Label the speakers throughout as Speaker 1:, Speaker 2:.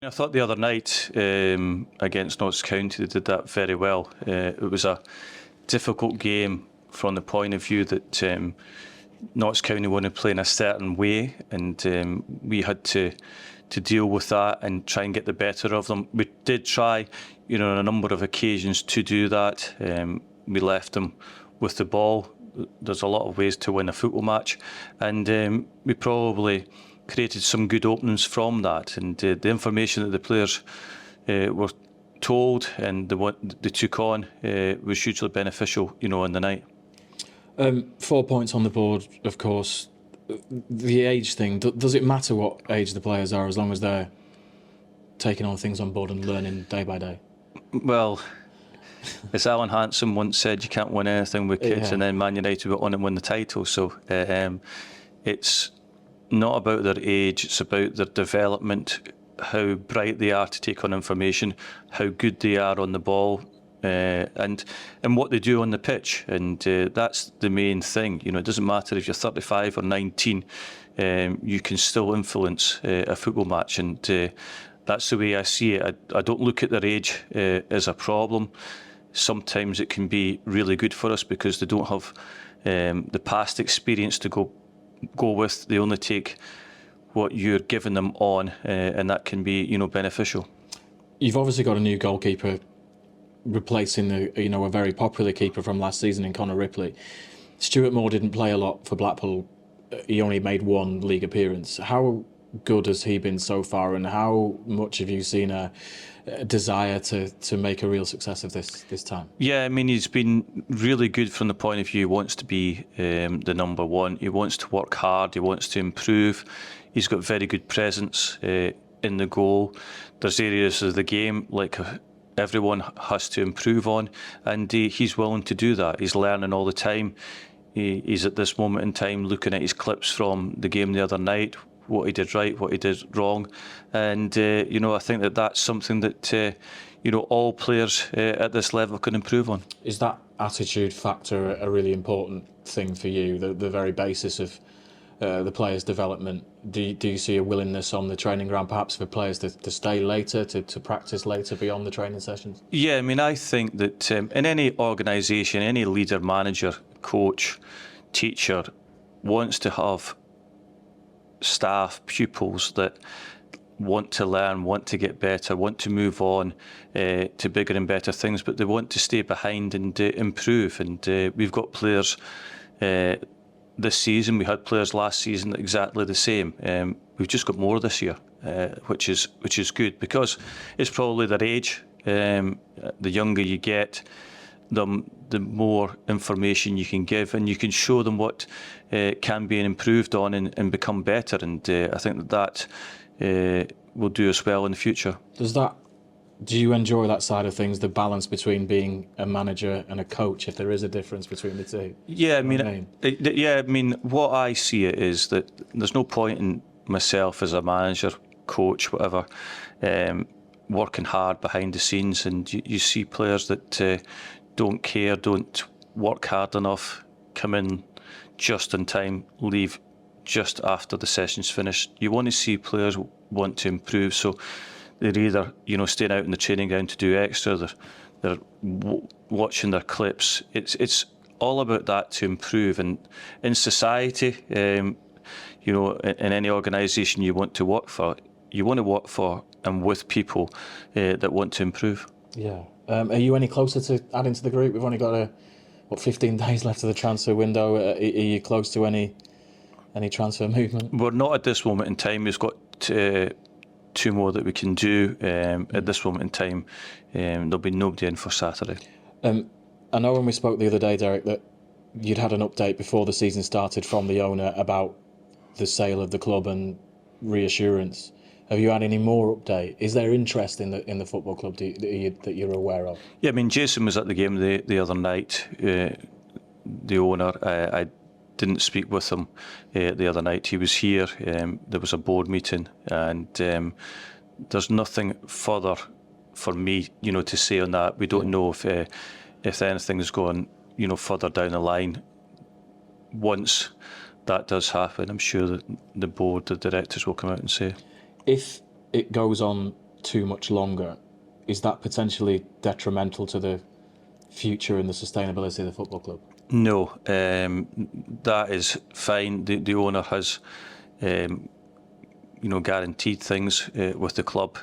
Speaker 1: I thought the other night against Notts County they did that very well. It was a difficult game from the point of view that Notts County wanted to play in a certain way, and we had to deal with that and try and get the better of them. We did try, on a number of occasions to do that. We left them with the ball. There's a lot of ways to win a football match, and we probably created some good openings from that. And the information that the players were told and they took on was hugely beneficial, on the night.
Speaker 2: 4 points on the board, of course. The age thing, does it matter what age the players are as long as they're taking on things on board and learning day by day?
Speaker 1: Well, as Alan Hansen once said, you can't win anything with kids, and then Man United went on and won the title. So it's not about their age, it's about their development, how bright they are to take on information, how good they are on the ball, and what they do on the pitch. And that's the main thing. It doesn't matter if you're 35 or 19, you can still influence a football match, and that's the way I see it. I don't look at their age as a problem. Sometimes it can be really good for us because they don't have the past experience to go with. They only take what you're giving them on, and that can be, beneficial.
Speaker 2: You've obviously got a new goalkeeper replacing a very popular keeper from last season in Connor Ripley. Stuart Moore didn't play a lot for Blackpool. He only made one league appearance. How good has he been so far, and how much have you seen a desire to make a real success of this time?
Speaker 1: Yeah, I mean, he's been really good from the point of view he wants to be the number one. He wants to work hard, he wants to improve. He's got very good presence in the goal. There's areas of the game like everyone has to improve on, and he's willing to do that. He's learning all the time. He's at this moment in time looking at his clips from the game the other night, what he did right, what he did wrong, and I think that's something that all players at this level can improve on.
Speaker 2: Is that attitude factor a really important thing for you, the very basis of the players' development? Do you see a willingness on the training ground perhaps for players to stay later, to practice later beyond the training sessions?
Speaker 1: Yeah, I mean, I think that in any organisation, any leader, manager, coach, teacher wants to have staff, pupils that want to learn, want to get better, want to move on to bigger and better things, but they want to stay behind and improve. And we've got players this season, we had players last season exactly the same. We've just got more this year, which is good because it's probably their age. The younger you get, the more information you can give, and you can show them what can be improved on and become better. And I think that will do us well in the future.
Speaker 2: Do you enjoy that side of things, the balance between being a manager and a coach, if there is a difference between the two?
Speaker 1: Yeah, I mean, what I see it is that there's no point in myself as a manager, coach, whatever, working hard behind the scenes, and you see players that don't care, don't work hard enough, come in just in time, leave just after the session's finished. You want to see players want to improve, so they're either staying out in the training ground to do extra, they're watching their clips. It's all about that to improve. And in society, in any organisation you want to work for, you want to work for and with people that want to improve.
Speaker 2: Yeah. Are you any closer to adding to the group? We've only got 15 days left of the transfer window. Are you close to any transfer movement?
Speaker 1: We're not at this moment in time. We've got two more that we can do. At this moment in time, there'll be nobody in for Saturday.
Speaker 2: I know when we spoke the other day, Derek, that you'd had an update before the season started from the owner about the sale of the club and reassurance. Have you had any more update? Is there interest in the football club that you're aware of? Yeah,
Speaker 1: I mean, Jason was at the game the other night, the owner. I didn't speak with him the other night. He was here. There was a board meeting, and there's nothing further for me, to say on that. We don't know if anything's going, further down the line. Once that does happen, I'm sure that the board, the directors will come out and say.
Speaker 2: If it goes on too much longer, is that potentially detrimental to the future and the sustainability of the football club?
Speaker 1: No, that is fine. The owner has, guaranteed things with the club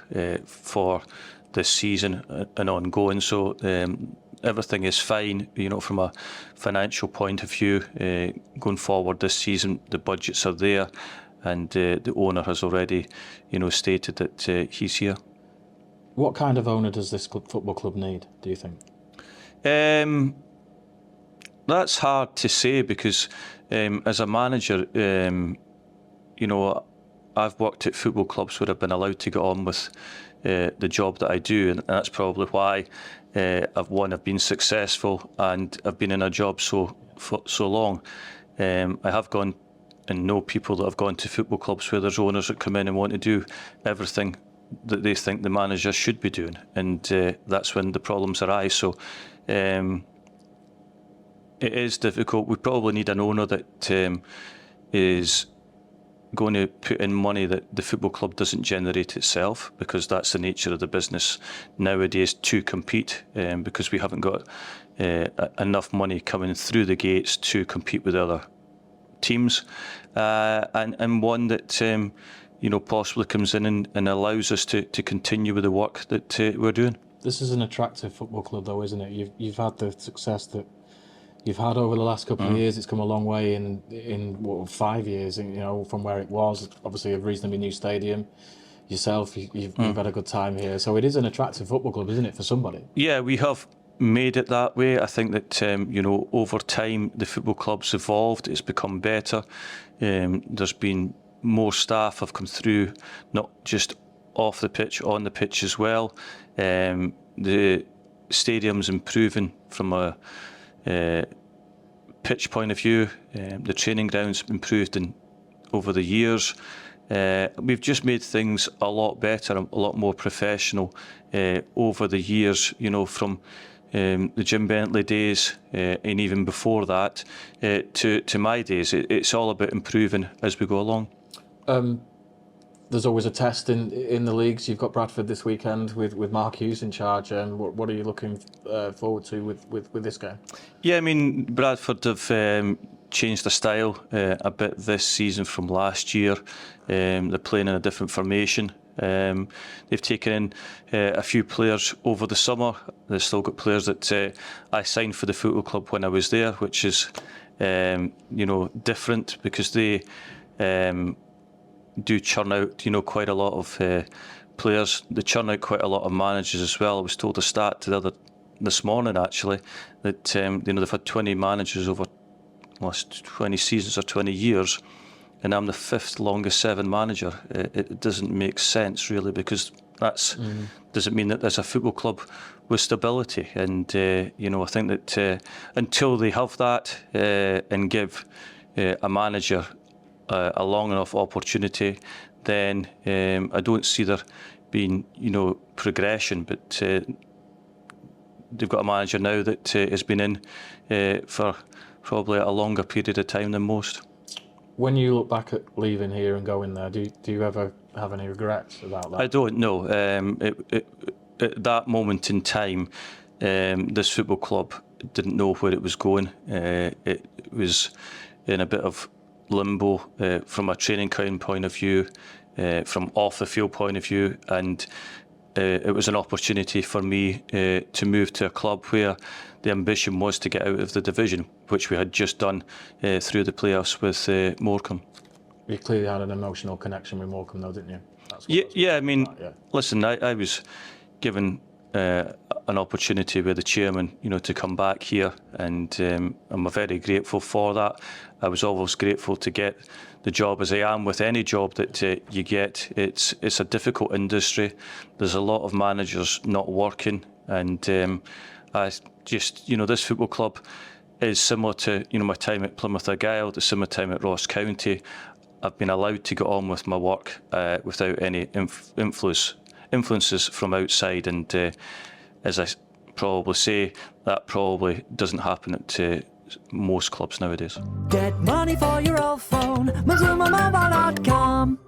Speaker 1: for this season and ongoing. So everything is fine, from a financial point of view. Going forward this season, the budgets are there, and the owner has already, stated that he's here.
Speaker 2: What kind of owner does this football club need, do you think?
Speaker 1: That's hard to say because as a manager, I've worked at football clubs where I've been allowed to get on with the job that I do, and that's probably why I've been successful and I've been in a job for so long. I have gone and know people that have gone to football clubs where there's owners that come in and want to do everything that they think the manager should be doing, and that's when the problems arise. So it is difficult. We probably need an owner that is going to put in money that the football club doesn't generate itself, because that's the nature of the business nowadays to compete, because we haven't got enough money coming through the gates to compete with other teams, and one that possibly comes in and allows us to continue with the work that we're doing. This
Speaker 2: is an attractive football club, though, isn't it? You've had the success that you've had over the last couple of years. It's come a long way in 5 years, from where it was. Obviously, a reasonably new stadium. Yourself, you've had a good time here. So it is an attractive football club, isn't it, for somebody?
Speaker 1: Yeah, we have made it that way. I think that, over time, the football club's evolved. It's become better. There's been more staff have come through, not just off the pitch, on the pitch as well. The stadium's improving from a pitch point of view. The training ground's improved over the years. We've just made things a lot better, a lot more professional over the years, from the Jim Bentley days and even before that to my days. It's all about improving as we go along.
Speaker 2: There's always a test in the leagues. You've got Bradford this weekend with Mark Hughes in charge. What are you looking forward to with this game?
Speaker 1: Yeah, I mean, Bradford have changed the style a bit this season from last year. They're playing in a different formation. They've taken in a few players over the summer. They've still got players that I signed for the football club when I was there, which is different because they do churn out quite a lot of players. They churn out quite a lot of managers as well. I was told a stat this morning actually that they've had 20 managers over the last 20 seasons or 20 years, and I'm the 5th longest serving manager. It doesn't make sense really, because that's doesn't mean that there's a football club with stability. And I think that until they have that and give a manager a long enough opportunity, then I don't see there being progression. But they've got a manager now that has been in for probably a longer period of time than most.
Speaker 2: When you look back at leaving here and going there, do you ever have any regrets about that?
Speaker 1: I don't know. At that moment in time, this football club didn't know where it was going. It was in a bit of limbo from a training ground point of view, from off the field point of view, and it was an opportunity for me to move to a club where the ambition was to get out of the division, which we had just done through the playoffs with Morecambe.
Speaker 2: You clearly had an emotional connection with Morecambe, though, didn't you?
Speaker 1: Yeah. I mean, listen, I was given an opportunity with the chairman, to come back here, and I'm very grateful for that. I was always grateful to get the job, as I am with any job that you get. It's a difficult industry. There's a lot of managers not working, and I just, this football club is similar to, my time at Plymouth Argyle, the similar time at Ross County. I've been allowed to get on with my work without any influences from outside, and as I probably say, that probably doesn't happen at most clubs nowadays.
Speaker 3: Get money for your old phone, MazumaMobile.com.